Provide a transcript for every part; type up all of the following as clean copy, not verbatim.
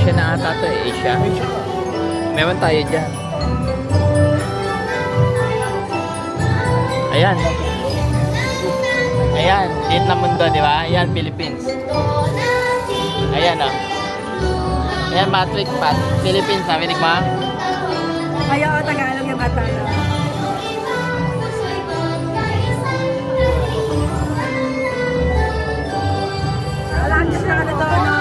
Asia na ata to eh. Asia. Meron tayo dyan. Ayan. Ayan. Liit na mundo, di ba? Ayan, Philippines. Ayan o. Ayan, Matrix Path. Philippines, naminig mo? Ayaw, Tagalog yung bata na. Alam na ano to, no?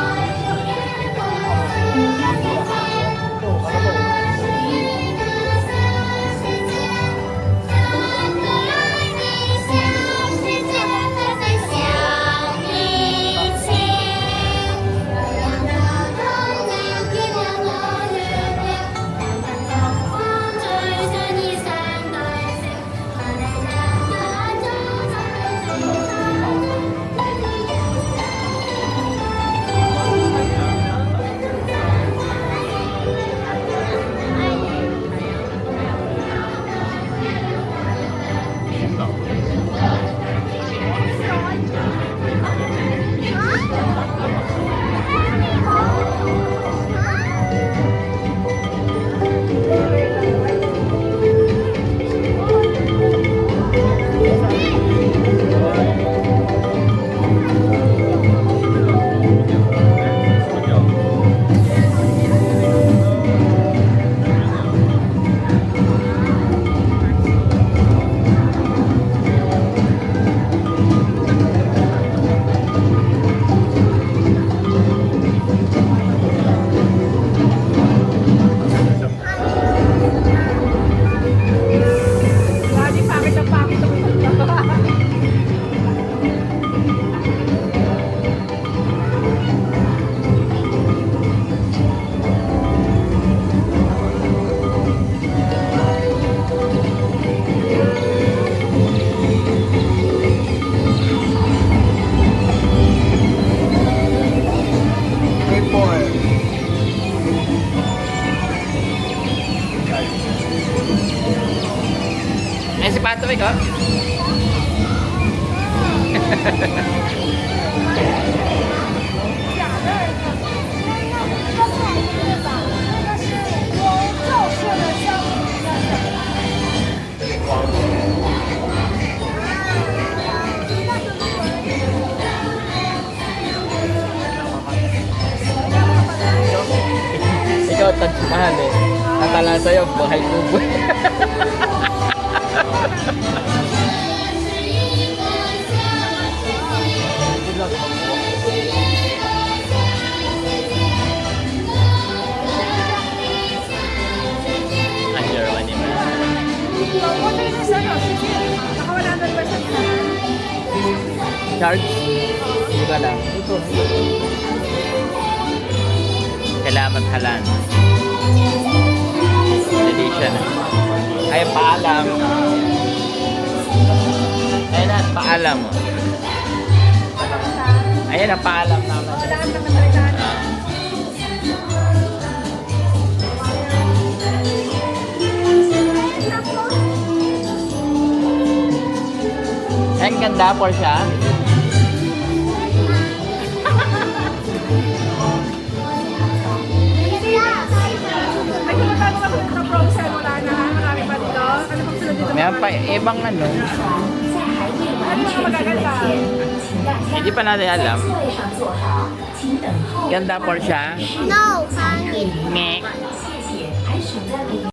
Ayan si Patrick, oh. Ikaw, Taj Mahal eh. Nakala sa'yo, buhay buboy. Under one naman. Charge? Hindi ka lang. Salamat halan. Edition. Ay, paalam. Ayun na, paalam. Ayun na, paalam naman. Ang ganda, Porsche. May kumakain mga sunod na promotion, wala na. Marami pa dito. Ano pang sunod dito? Meron pa ibang ano. Ano mga magaganda? Hindi pa natin alam. Ganda, Porsche. No, honey. Mek.